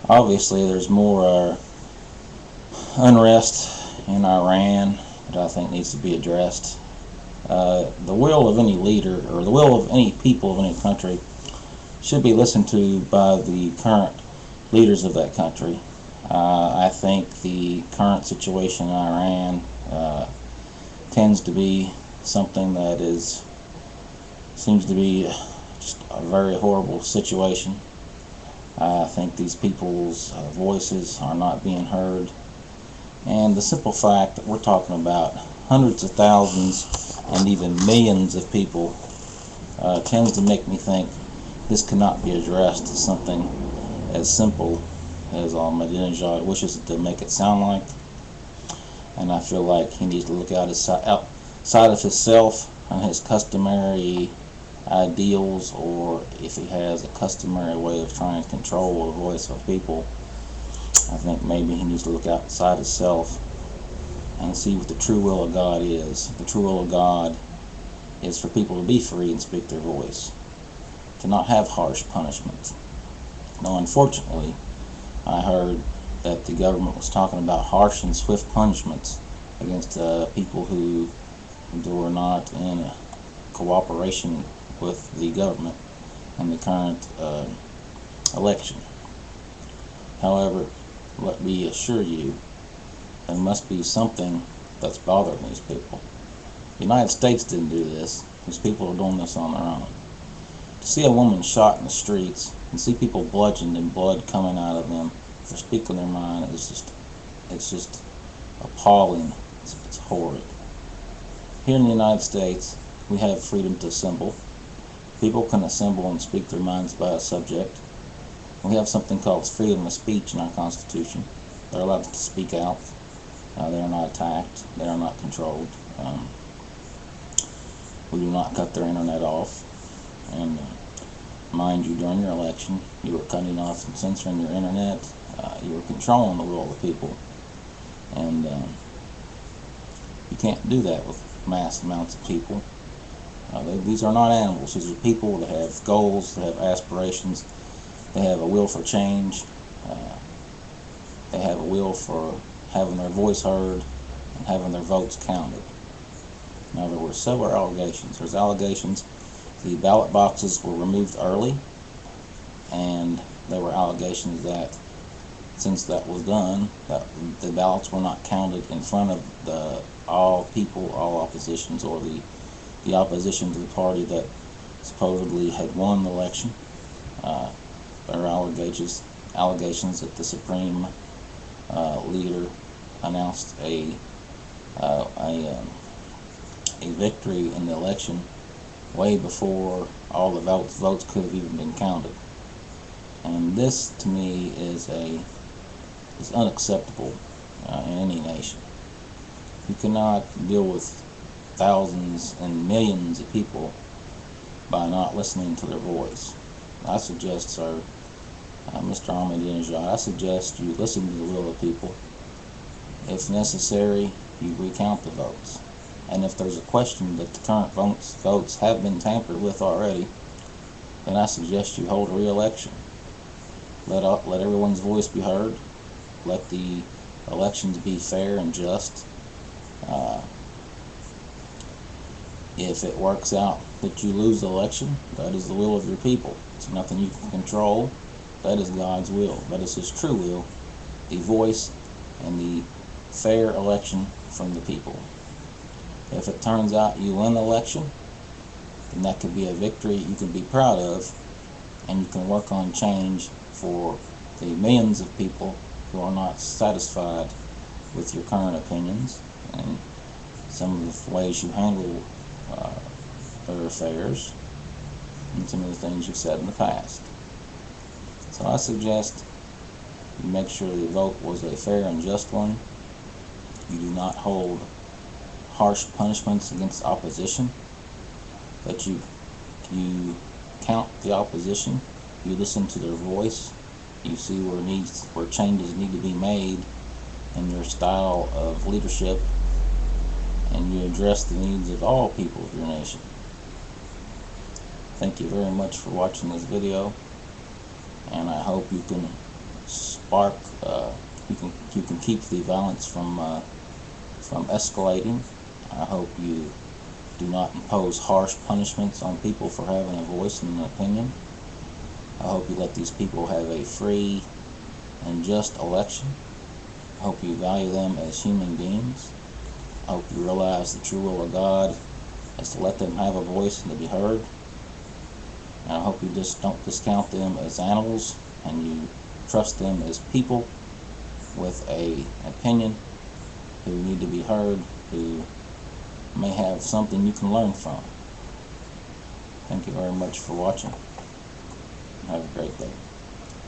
Obviously, there's more unrest in Iran that I think needs to be addressed. The will of any leader, or the will of any people of any country, should be listened to by the current leaders of that country. I think the current situation in Iran tends to be something that seems to be just a very horrible situation. I think these people's voices are not being heard, and the simple fact that we're talking about hundreds of thousands and even millions of people tends to make me think this cannot be addressed as something as simple as Ahmadinejad wishes to make it sound like. And I feel like he needs to look outside of himself and his customary ideals, or if he has a customary way of trying to control the voice of people. I think maybe he needs to look outside himself and see what the true will of God is. The true will of God is for people to be free and speak their voice, to not have harsh punishment. Now, unfortunately, I heard that the government was talking about harsh and swift punishments against people who were not in cooperation with the government in the current election. However, let me assure you, there must be something that's bothering these people. The United States didn't do this. These people are doing this on their own. To see a woman shot in the streets and see people bludgeoned and blood coming out of them for speaking their mind it's just appalling. It's horrid. Here in the United States, we have freedom to assemble. People can assemble and speak their minds about a subject. We have something called freedom of speech in our Constitution. They're allowed to speak out. They are not attacked. They are not controlled. We do not cut their internet off. And mind you, during your election, you were cutting off and censoring your internet. You were controlling the will of the people. And you can't do that with mass amounts of people. These are not animals. These are people that have goals, that have aspirations. They have a will for change. They have a will for having their voice heard and having their votes counted. Now, there were several allegations. There's allegations the ballot boxes were removed early, and there were allegations that since that was done, that the ballots were not counted in front of all people, all oppositions, or the opposition to the party that supposedly had won the election. There are allegations that the Supreme Leader announced a victory in the election way before all the votes could have even been counted. And this, to me, is unacceptable in any nation. You cannot deal with thousands and millions of people by not listening to their voice. I suggest, sir, Mr. Ahmadinejad, I suggest you listen to the will of the people. If necessary, you recount the votes. And if there's a question that the current votes have been tampered with already, then I suggest you hold a re-election. Let everyone's voice be heard. Let the elections be fair and just. If it works out that you lose the election, that is the will of your people. It's nothing you can control. That is God's will. That is His true will, the voice and the fair election from the people. If it turns out you win the election, then that could be a victory you can be proud of, and you can work on change for the millions of people who are not satisfied with your current opinions and some of the ways you handle their affairs and some of the things you've said in the past. So I suggest you make sure the vote was a fair and just one. You do not hold harsh punishments against opposition, that you count the opposition, you listen to their voice, you see where changes need to be made in your style of leadership, and you address the needs of all people of your nation. Thank you very much for watching this video, and I hope you can spark. You can keep the violence from escalating. I hope you do not impose harsh punishments on people for having a voice and an opinion. I hope you let these people have a free and just election. I hope you value them as human beings. I hope you realize the true will of God is to let them have a voice and to be heard. And I hope you just don't discount them as animals, and you trust them as people with an opinion who need to be heard, who may have something you can learn from. Thank you very much for watching. Have a great day.